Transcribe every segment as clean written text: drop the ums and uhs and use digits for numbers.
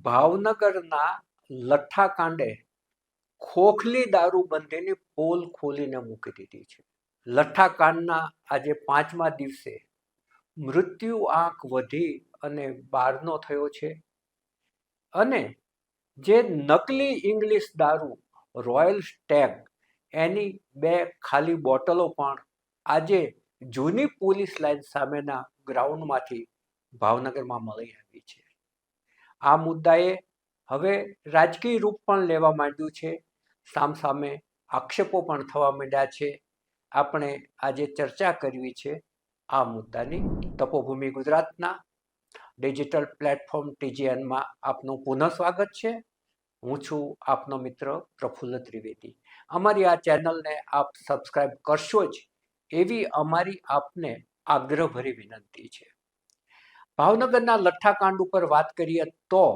ભાવનગરના લઠ્ઠાકાંડે ખોખલી દારૂબંધીની પોલ ખોલીને મૂકી દીધી છે. લઠ્ઠાકાંડના આજે 5મા દિવસે મૃત્યુ આંક વધી અને 12નો થયો છે. અને જે નકલી ઇંગ્લિશ દારૂ રોયલ સ્ટેગ એની 2 ખાલી બોટલો પણ આજે જૂની પોલીસ લાઈન સામેના ગ્રાઉન્ડમાંથી ભાવનગરમાં મળી આવી છે. આ મુદ્દાએ હવે રાજકીય રૂપ પણ લેવા માંડ્યું છે. સામસામે આક્ષેપો પણ થવા માંડ્યા છે. આપણે આજે ચર્ચા કરવી છે આ મુદ્દાની. તપોભૂમિ ગુજરાતના ડિજિટલ પ્લેટફોર્મ TGNમાં આપનું પુનઃ સ્વાગત છે. હું છું આપનો મિત્ર પ્રફુલ્લ ત્રિવેદી. અમારી આ ચેનલને આપ સબસ્ક્રાઇબ કરશો જ એવી અમારી આપને આગ્રહભરી વિનંતી છે. ભાવનગરના લઠ્ઠાકાંડ ઉપર વાત કરીએ તો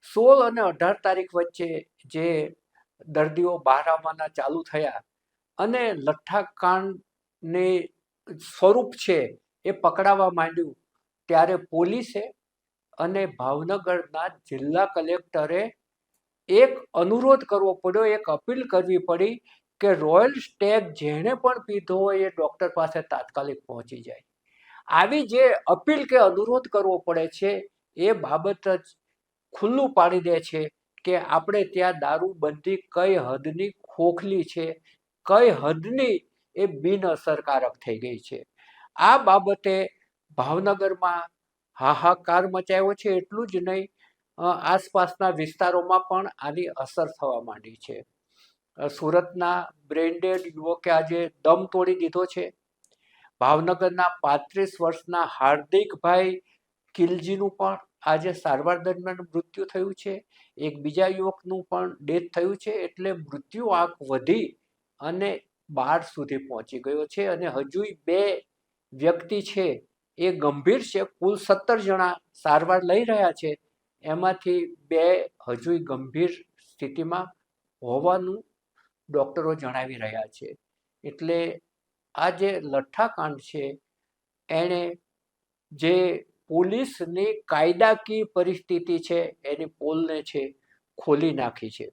16 અને 18 તારીખ વચ્ચે જે દર્દીઓ બહાર આવવાના ચાલુ થયા અને લઠ્ઠાકાંડને સ્વરૂપ છે એ પકડાવા માંડ્યું, ત્યારે પોલીસે અને ભાવનગરના જિલ્લા કલેક્ટરે એક અનુરોધ કરવો પડ્યો, એક અપીલ કરવી પડી કે રોયલ સ્ટેગ જેણે પણ પીધો હોય એ ડૉક્ટર પાસે તાત્કાલિક પહોંચી જાય. આવી જે અપીલ કે અનુરોધ કરવો પડે છે એ બાબત જ ખુલ્લું પાડી દે છે કે આપણે ત્યાં દારૂબંધી કઈ હદની ખોખલી છે, કઈ હદની એ બિનઅસરકારક થઈ ગઈ છે. આ બાબતે ભાવનગરમાં હાહાકાર મચાવ્યો છે. એટલું જ નહીં, આસપાસના વિસ્તારોમાં પણ આની અસર થવા માંડી છે. સુરતના બ્રેન્ડેડ યુવકે આજે દમ તોડી દીધો છે. ભાવનગરના 35 વર્ષના હાર્દિકભાઈ કિલજીનું પણ આજે સારવાર દરમિયાન મૃત્યુ થયું છે. એક બીજા યુવકનું પણ ડેથ થયું છે. એટલે મૃત્યુ આંક વધી અને 12 સુધી પહોંચી ગયો છે. અને હજુય 2 વ્યક્તિ છે એ ગંભીર છે. કુલ 17 જણા સારવાર લઈ રહ્યા છે. એમાંથી 2 હજુય ગંભીર સ્થિતિમાં હોવાનું ડૉક્ટરો જણાવી રહ્યા છે. એટલે આ જે લઠ્ઠાકાંડ છે એણે જે પોલીસની કાયદાકીય પરિસ્થિતિ છે એની પોલને છે ખોલી નાખી છે.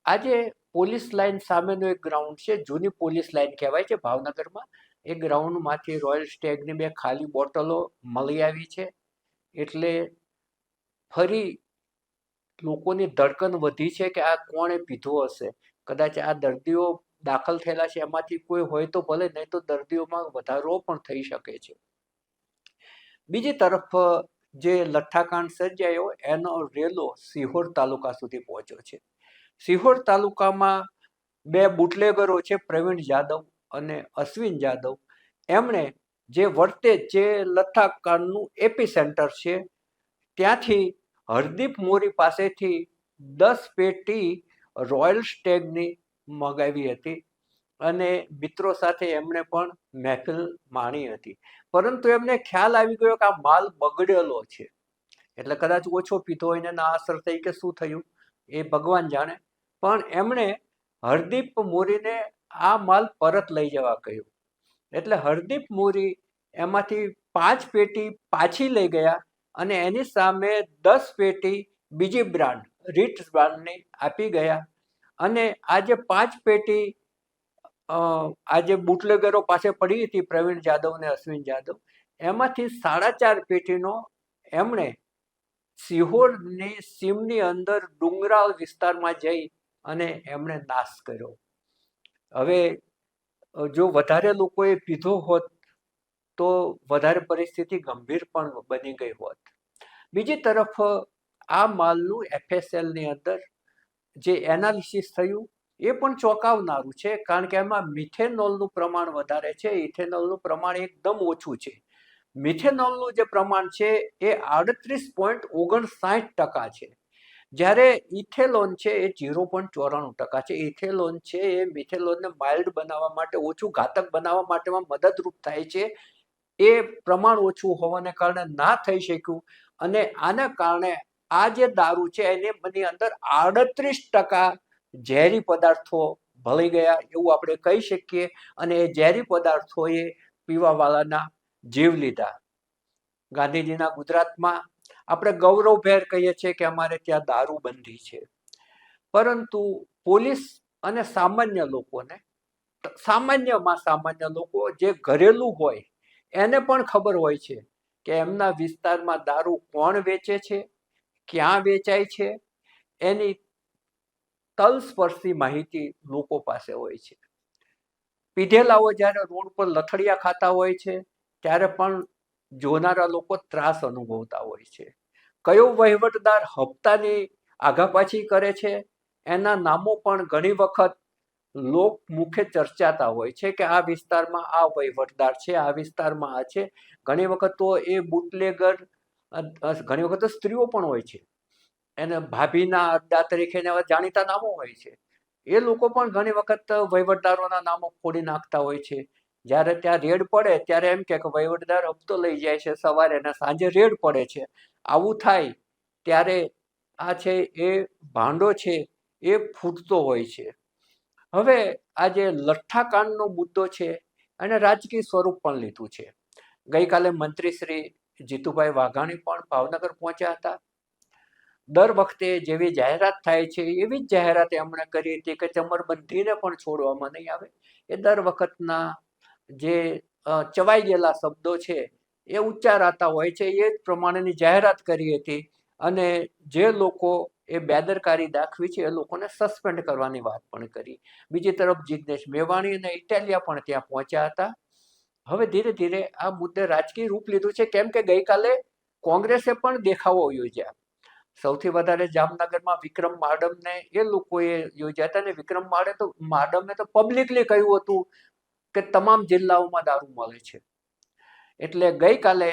આજે પોલીસ લાઈન સામેનું એક ગ્રાઉન્ડ છે, જૂની પોલીસ લાઈન કહેવાય છે ભાવનગરમાં. એ ગ્રાઉન્ડમાંથી રોયલ સ્ટેગની 2 ખાલી બોટલો મળી આવી છે. એટલે ફરી લોકોની ધડકન વધી છે કે આ કોણે પીધો હશે. કદાચ આ દર્દીઓ દાખલ થયેલા છે એમાંથી કોઈ હોય તો ભલે, નહીં તો દર્દીઓમાં વધારો પણ થઈ શકે છે. બીજી તરફ જે લઠ્ઠાકાંડ સર્જાયો એનો રેલો સિહોર તાલુકા સુધી પહોંચ્યો છે. સિહોર તાલુકામાં 2 બુટલેગરો છે, પ્રવીણ જાદવ અને અશ્વિન જાદવ. એમણે જે વર્તેજ જે લઠ્ઠાકાંડનું એપી સેન્ટર છે ત્યાંથી હરદીપ મોરી પાસેથી 10 પેટી રોયલ સ્ટેગની મગાવી હતી અને મિત્રો સાથે એમણે પણ મહેફિલ માણી હતી. પરંતુ એમને ખ્યાલ આવી ગયો કે આ માલ બગડેલો છે. એટલે કદાચ ઓછો પીધો હોય ને ના અસર થઈ કે શું થયું એ ભગવાન જાણે. પણ એમણે હરદીપ મોરીને આ માલ પરત લઈ જવા કહ્યું. એટલે હરદીપ મોરી એમાંથી 5 પેટી પાછી લઈ ગયા અને એની સામે 10 પેટી બીજી બ્રાન્ડ રીટ્સ બ્રાન્ડની આપી ગયા. અને આ જે 5 પેટી આજે બુટલેગરો પાસે પડી હતી, પ્રવીણ જાદવ અને અશ્વિન જાદવ, એમાંથી 4.5 પેટીનો એમણે સિહોરની સીમની અંદર ડુંગરાળ વિસ્તારમાં જઈ અને એમણે નાશ કર્યો. હવે જો વધારે લોકોએ પીધો હોત તો વધારે પરિસ્થિતિ ગંભીર પણ બની ગઈ હોત. બીજી તરફ આ માલનું FSLની અંદર જે એનાલિસિસ થયું એ પણ ચોંકાવનારું છે. કારણ કે એમાં મિથેનોલનું પ્રમાણ વધારે છે, ઇથેનોલનું પ્રમાણ એકદમ ઓછું છે. મિથેનોલનું જે પ્રમાણ છે એ 38.59% છે, જ્યારે ઇથેલોન છે એ 0.94% છે. ઇથેલોન છે એ મિથેનોલને માઇલ્ડ બનાવવા માટે, ઓછું ઘાતક બનાવવા માટેમાં મદદરૂપ થાય છે. એ પ્રમાણ ઓછું હોવાને કારણે ના થઈ શક્યું અને આના કારણે આ જે દારૂ છે એની અંદર 38% ઝેરી પદાર્થો ભળી ગયા એવું આપણે કહી શકીએ. અને એ ઝેરી પદાર્થોએ પીવાવાળાના જીવ લીધા. ગાંધીજીના ગુજરાતમાં આપણે ગૌરવભેર કહીએ છીએ કે અમારે ત્યાં દારૂબંધી છે, પરંતુ પોલીસ અને સામાન્ય લોકોને, સામાન્યમાં સામાન્ય લોકો જે ઘરેલું હોય એને પણ ખબર હોય છે કે એમના વિસ્તારમાં દારૂ કોણ વેચે છે, ક્યાં વેચાય છે, એની તલસ્પર્શી માહિતી લોકો પાસે હોય છે. પીધેલાઓ જ્યારે રોડ પર લથડિયા ખાતા હોય છે ત્યારે પણ જોનારા લોકો ત્રાસ અનુભવતા હોય છે. કયો વહીવટદાર હપ્તાની આઘાપાછી કરે છે એના નામો પણ ઘણી વખત લોક મુખે ચર્ચાતા હોય છે કે આ વિસ્તારમાં આ વહીવટદાર છે, આ વિસ્તારમાં આ છે. ઘણી વખત તો એ બુટલેગર, ઘણી વખત તો સ્ત્રીઓ પણ હોય છે, એને ભાભીના અડ્ડા તરીકે એવા જાણીતા નામો હોય છે. એ લોકો પણ ઘણી વખત વહીવટદારોના નામો ફોડી નાખતા હોય છે. જ્યારે ત્યાં રેડ પડે ત્યારે એમ કે વહીવટદાર હપ્તો લઈ જાય છે સવારે ને સાંજે રેડ પડે છે. આવું થાય ત્યારે આ છે એ ભાંડો છે એ ફૂટતો હોય છે. હવે આ જે લઠ્ઠાકાંડનો મુદ્દો છે એને રાજકીય સ્વરૂપ પણ લીધું છે. ગઈકાલે મંત્રી શ્રી જીતુભાઈ વાઘાણી પણ ભાવનગર પહોંચ્યા હતા. દર વખતે જેવી જાહેરાત થાય છે એવી જ જાહેરાત એમણે કરી હતી કે ચમરબંધીને પણ છોડવામાં નહીં આવે. એ દર વખતના જે ચવાઈ ગયેલા શબ્દો છે એ ઉચ્ચારાતા હોય છે, એ જ પ્રમાણેની જાહેરાત કરી હતી. અને જે લોકો એ બેદરકારી દાખવી છે એ લોકોને સસ્પેન્ડ કરવાની વાત પણ કરી. બીજી તરફ જિગ્નેશ મેવાણી અને ઇટાલિયા પણ ત્યાં પહોંચ્યા હતા. હવે ધીરે ધીરે આ મુદ્દે રાજકીય રૂપ લીધું છે, કેમ કે ગઈકાલે કોંગ્રેસે પણ દેખાવો યોજ્યા. સૌથી વધારે જામનગરમાં વિક્રમ માડમને એ લોકોએ યોજ્યા હતા, અને વિક્રમ માડમે તો પબ્લિકલી કહ્યું હતું કે તમામ જિલ્લાઓમાં દારૂ મળે છે. એટલે ગઈકાલે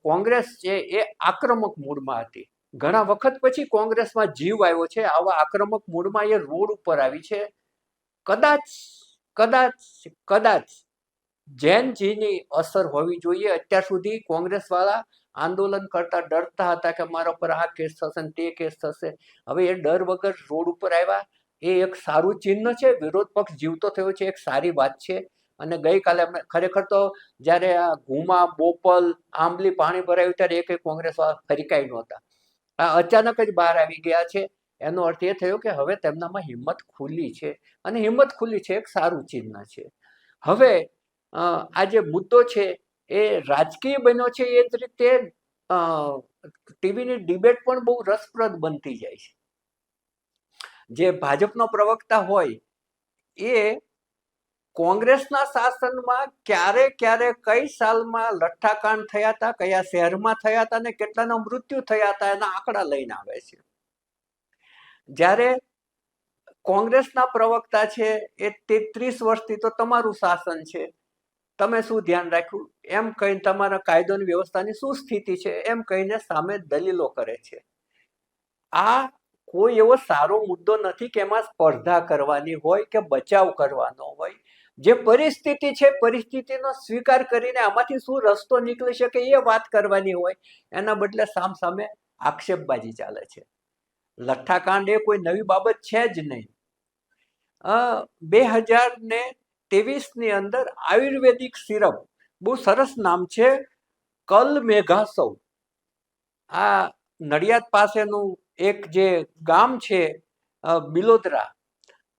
કોંગ્રેસ છે એ આક્રમક મૂડમાં હતી. ઘણા વખત પછી કોંગ્રેસમાં જીવ આવ્યો છે. આવા આક્રમક મૂડમાં એ રોડ ઉપર આવી છે. કદાચ કદાચ કદાચ જૈનજીની અસર હોવી જોઈએ. અત્યાર સુધી કોંગ્રેસ વાળા આંદોલન કરતા ડરતા હતા કે મારા પર આ કેસ થશે ને તે કેસ થશે. હવે એ ડર વગર રોડ ઉપર આવ્યા, એ એક સારું ચિહ્ન છે. વિરોધ પક્ષ જીવતો થયો છે, એક સારી વાત છે. અને ગઈકાલે અમે ખરેખર તો જ્યારે આ ઘુમા, બોપલ, આંબલી પાણી ભરાયું ત્યારે એક કોંગ્રેસ વાળા ફરીકાઈ નહોતા. આ અચાનક જ બહાર આવી ગયા છે. એનો અર્થ એ થયો કે હવે તેમનામાં હિંમત ખુલ્લી છે, અને હિંમત ખુલ્લી છે એક સારું ચિહ્ન છે. હવે આ જે મુદ્દો છે એ રાજકીય બન્યો છે, એ જ રીતે ટીવીની ડિબેટ પણ બહુ રસપ્રદ બનતી જાય છે. જે ભાજપનો પ્રવક્તા હોય એ કોંગ્રેસના શાસનમાં ક્યારે ક્યારે કઈ સાલમાં લઠ્ઠાકાંડ થયા હતા, કયા શહેરમાં થયા હતા અને કેટલાના મૃત્યુ થયા હતા એના આંકડા લઈને આવે છે. જ્યારે કોંગ્રેસના પ્રવક્તા છે એ 33 વર્ષથી તો તમારું શાસન છે, તમે શું ધ્યાન રાખ્યું એમ કહીને, તમારા કાયદોની વ્યવસ્થાની શું સ્થિતિ છે એમ કહીને સામે દલીલો કરે છે. આ કોઈ એવો સારો મુદ્દો નથી કે એમાં સ્પર્ધા કરવાની હોય કે બચાવ કરવાનો હોય. જે પરિસ્થિતિ છે પરિસ્થિતિનો સ્વીકાર કરીને આમાંથી શું રસ્તો નીકળી શકે એ વાત કરવાની હોય. એના બદલે સામે આક્ષેપબાજી ચાલે છે. લઠ્ઠાકાંડ એ કોઈ નવી બાબત છે જ નહીં. 2023ની અંદર આયુર્વેદિક સિરપ, બહુ સરસ નામ છે, કલમેઘાસૌ, આ નડિયાદ પાસેનું એક જે ગામ છે બિલોદરા,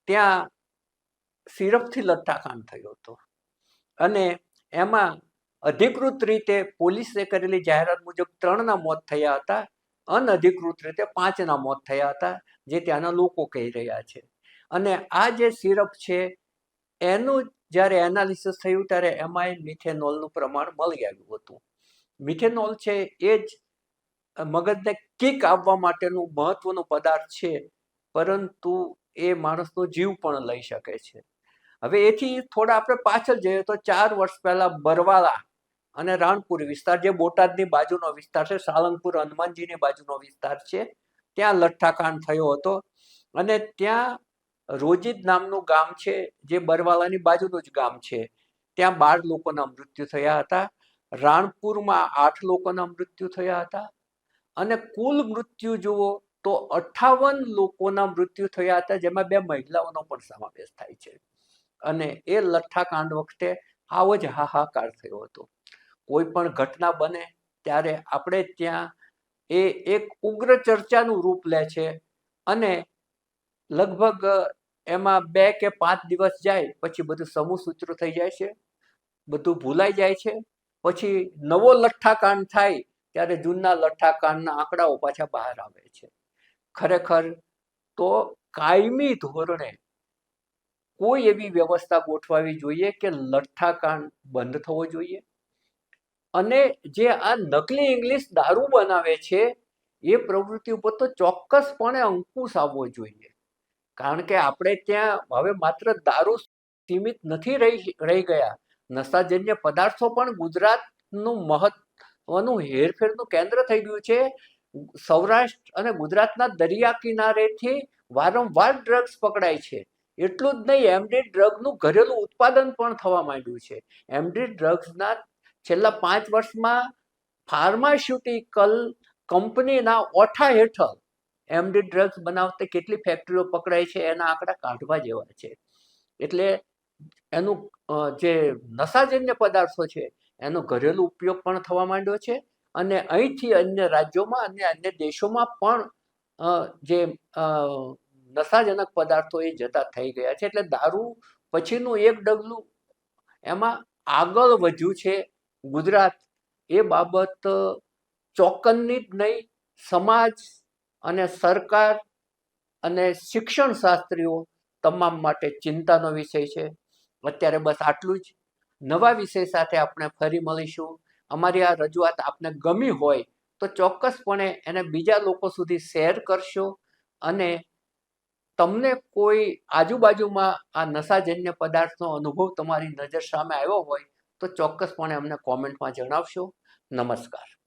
ત્યાં સિરપથી લઠ્ઠાકાંડ થયો હતો. અને એમાં અધિકૃત રીતે પોલીસે કરેલી જાહેરાત મુજબ 3ના મોત થયા હતા, અનધિકૃત રીતે 5ના મોત થયા હતા, જે ત્યાંના લોકો કહી રહ્યા છે. અને આ જે સિરપ છે એનું જ્યારે એનાલિસિસ થયું ત્યારે એમાં મિથેનોલનું પ્રમાણ મળી આવ્યું હતું. મિથેનોલ છે એ જ મગજને કિક આપવા માટેનું મહત્વનો પદાર્થ છે, પરંતુ એ માણસનો જીવ પણ લઈ શકે છે. હવે એથી થોડા આપણે પાછળ જઈએ તો 4 વર્ષ પહેલા બરવાળા અને રાણપુર વિસ્તાર, જે બોટાદની બાજુનો વિસ્તાર છે, સાળંગપુર હનુમાનજીની બાજુનો વિસ્તાર છે, ત્યાં લઠ્ઠાકાંડ થયો હતો. અને ત્યાં રોજીદ નામનું ગામ છે, જે બરવાળાની બાજુનું જ ગામ છે, ત્યાં 12 લોકોના મૃત્યુ થયા હતા. રાણપુરમાં 8 લોકોના મૃત્યુ થયા હતા. અને કુલ મૃત્યુ જુઓ તો 58 લોકોના મૃત્યુ થયા હતા, જેમાં 2 મહિલાઓનો પણ સમાવેશ થાય છે. અને એ લઠ્ઠાકાંડ વખતે આવો જ હાહાકાર થયો હતો. કોઈ પણ ઘટના બને ત્યારે આપણે ત્યાં એ એક ઉગ્ર ચર્ચાનું રૂપ લે છે અને લગભગ એમાં 2 કે 5 દિવસ જાય પછી બધું સમૂહ સૂત્ર થઈ જાય છે, બધું ભૂલાઈ જાય છે. પછી નવો લઠ્ઠાકાંડ થાય ત્યારે જૂના લઠ્ઠાકાંડના આંકડાઓ પાછા બહાર આવે છે. ખરેખર તો કાયમી ધોરણે કોઈ એવી વ્યવસ્થા ગોઠવાવી જોઈએ કે લઠ્ઠાકાંડ બંધ થવો જોઈએ અને જે આ નકલી ઇંગ્લિશ દારૂ બનાવે છે એ પ્રવૃત્તિ ઉપર તો ચોક્કસપણે અંકુશ આવવો જોઈએ. કારણ કે આપણે ત્યાં હવે માત્ર દારૂ સીમિત નથી રહી ગયા, નશાજન્ય પદાર્થો પણ ગુજરાતનું મહત્વનું હેરફેરનું કેન્દ્ર થઈ ગયું છે. સૌરાષ્ટ્ર અને ગુજરાતના દરિયા કિનારેથી વારંવાર ડ્રગ્સ પકડાય છે. એટલું જ નહીં, એમડી ડ્રગનું ઘરેલું ઉત્પાદન પણ થવા માંડ્યું છે. એમડી ડ્રગ્સના છેલ્લા 5 વર્ષમાં ફાર્માસ્યુટિકલ કંપનીના ઓઠા હેઠળ એમડી ડ્રગ્સ બનાવતી કેટલી ફેક્ટરીઓ પકડાય છે એના આંકડા કાઢવા જેવા છે. એટલે એનું જે નશાજન્ય પદાર્થો છે એનો ઘરેલું ઉપયોગ પણ થવા માંડ્યો છે અને અહીંથી અન્ય રાજ્યોમાં અને અન્ય દેશોમાં પણ જે નશાજનક પદાર્થો એ જતા થઈ ગયા છે. એટલે દારૂ પછીનું એક ડગલું એમાં આગળ વધ્યું છે ગુજરાત. એ બાબત ચોક્કસની જ નહીં, સમાજ અને સરકાર અને શિક્ષણ શાસ્ત્રીઓ તમામ માટે ચિંતાનો વિષય છે. અત્યારે બસ આટલું જ. નવા વિષય સાથે આપણે ફરી મળીશું. અમારી આ રજૂઆત આપને ગમી હોય તો ચોક્કસપણે એને બીજા લોકો સુધી શેર કરશો અને તમને કોઈ આજુબાજુમાં આ નશાજન્ય પદાર્થનો અનુભવ તમારી નજર સામે આવ્યો હોય તો ચોક્કસપણે અમને કોમેન્ટમાં જણાવશો. નમસ્કાર.